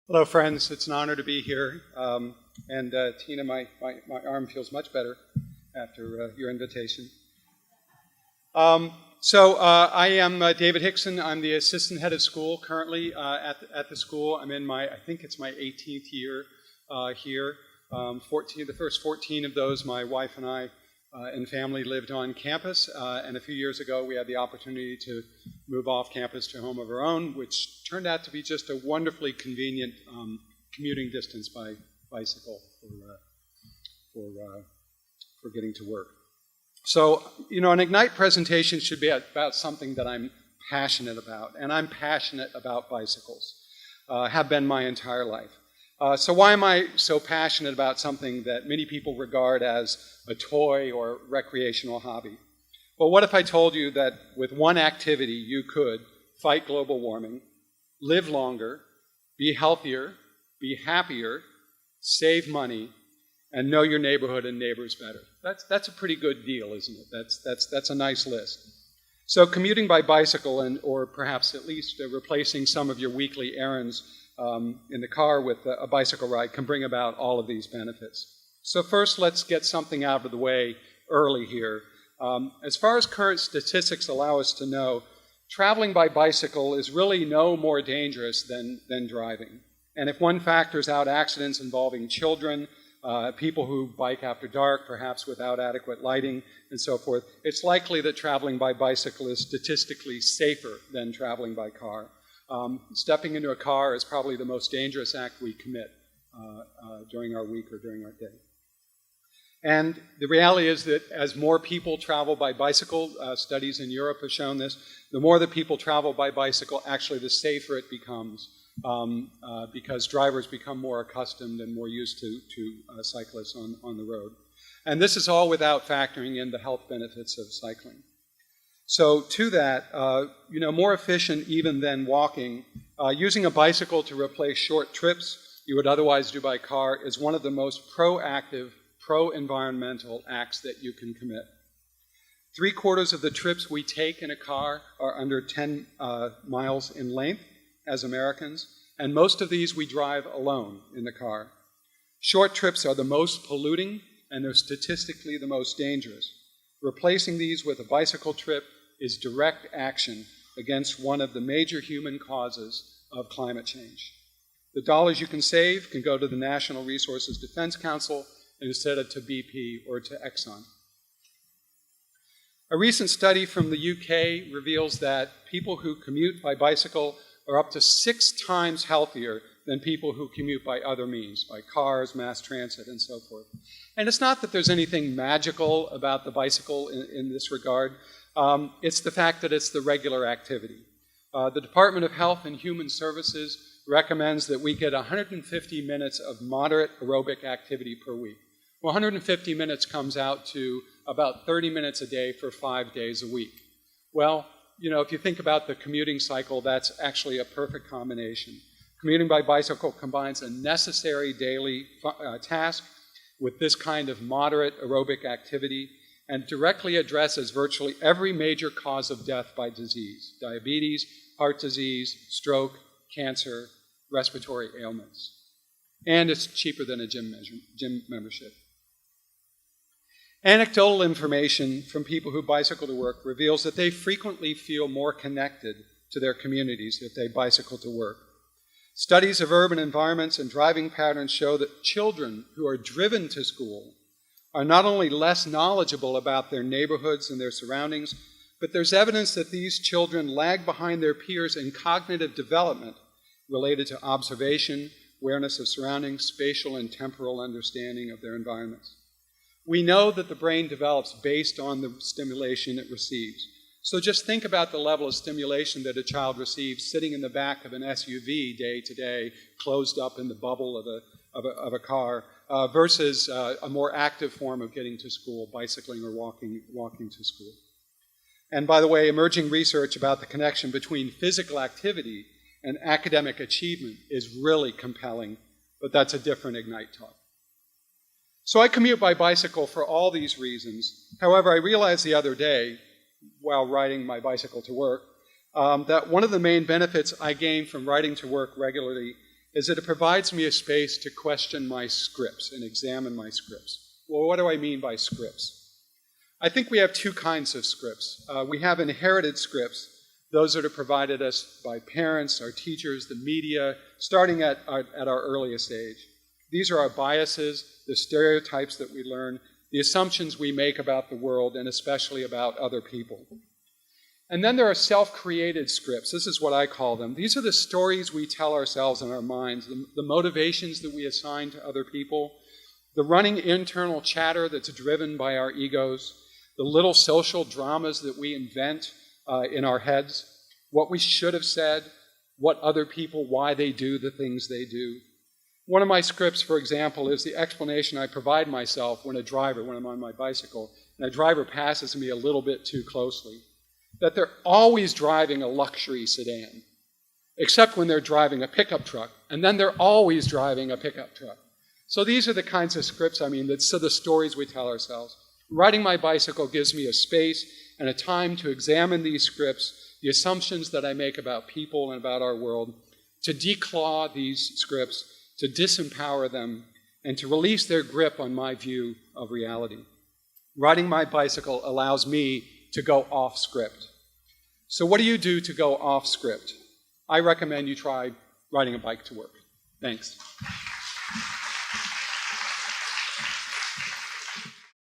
Hello, friends. It's an honor to be here. Tina, my arm feels much better after your invitation. I am David Hickson. I'm the assistant head of school currently at the school. I'm in I think it's my 18th year here. The first 14 of those, my wife and I and family lived on campus. And a few years ago, we had the opportunity to move off campus to a home of our own, which turned out to be just a wonderfully convenient commuting distance by bicycle for getting to work. So, an Ignite presentation should be about something that I'm passionate about, and I'm passionate about bicycles, have been my entire life. So why am I so passionate about something that many people regard as a toy or recreational hobby? Well, what if I told you that with one activity you could fight global warming, live longer, be healthier, be happier, save money, and know your neighborhood and neighbors better? That's a pretty good deal, isn't it? That's a nice list. So commuting by bicycle, or perhaps at least replacing some of your weekly errands in the car with a bicycle ride, can bring about all of these benefits. So first, let's get something out of the way early here. As far as current statistics allow us to know, traveling by bicycle is really no more dangerous than driving. And if one factors out accidents involving children, people who bike after dark, perhaps without adequate lighting, and so forth, it's likely that traveling by bicycle is statistically safer than traveling by car. Stepping into a car is probably the most dangerous act we commit during our week or during our day. And the reality is that as more people travel by bicycle, studies in Europe have shown this, the more that people travel by bicycle, actually the safer it becomes, because drivers become more accustomed and more used to cyclists on the road. And this is all without factoring in the health benefits of cycling. So to that, more efficient even than walking, using a bicycle to replace short trips you would otherwise do by car is one of the most proactive, pro-environmental acts that you can commit. 3/4 of the trips we take in a car are under 10 miles in length as Americans, and most of these we drive alone in the car. Short trips are the most polluting, and they're statistically the most dangerous. Replacing these with a bicycle trip is direct action against one of the major human causes of climate change. The dollars you can save can go to the National Resources Defense Council instead of to BP or to Exxon. A recent study from the UK reveals that people who commute by bicycle are up to 6 times healthier than people who commute by other means, by cars, mass transit, and so forth. And it's not that there's anything magical about the bicycle in this regard. It's the fact that it's the regular activity. The Department of Health and Human Services recommends that we get 150 minutes of moderate aerobic activity per week. Well, 150 minutes comes out to about 30 minutes a day for 5 days a week. Well, if you think about the commuting cycle, that's actually a perfect combination. Commuting by bicycle combines a necessary daily task with this kind of moderate aerobic activity and directly addresses virtually every major cause of death by disease: diabetes, heart disease, stroke, cancer, respiratory ailments. And it's cheaper than a gym membership. Anecdotal information from people who bicycle to work reveals that they frequently feel more connected to their communities if they bicycle to work. Studies of urban environments and driving patterns show that children who are driven to school are not only less knowledgeable about their neighborhoods and their surroundings, but there's evidence that these children lag behind their peers in cognitive development related to observation, awareness of surroundings, spatial and temporal understanding of their environments. We know that the brain develops based on the stimulation it receives. So just think about the level of stimulation that a child receives sitting in the back of an SUV day to day, closed up in the bubble of a car, versus a more active form of getting to school, bicycling or walking to school. And by the way, emerging research about the connection between physical activity and academic achievement is really compelling, but that's a different Ignite talk. So I commute by bicycle for all these reasons. However, I realized the other day, while riding my bicycle to work, that one of the main benefits I gain from riding to work regularly is that it provides me a space to question my scripts and examine my scripts. Well, what do I mean by scripts? I think we have two kinds of scripts. We have inherited scripts. Those that are provided us by parents, our teachers, the media, starting at our earliest age. These are our biases, the stereotypes that we learn, the assumptions we make about the world, and especially about other people. And then there are self-created scripts. This is what I call them. These are the stories we tell ourselves in our minds, the motivations that we assign to other people, the running internal chatter that's driven by our egos, the little social dramas that we invent in our heads, what we should have said, what other people, why they do the things they do. One of my scripts, for example, is the explanation I provide myself when I'm on my bicycle, and a driver passes me a little bit too closely, that they're always driving a luxury sedan, except when they're driving a pickup truck, and then they're always driving a pickup truck. So these are the kinds of scripts, that's the stories we tell ourselves. Riding my bicycle gives me a space and a time to examine these scripts, the assumptions that I make about people and about our world, to declaw these scripts, to disempower them, and to release their grip on my view of reality. Riding my bicycle allows me to go off script. So what do you do to go off script? I recommend you try riding a bike to work. Thanks.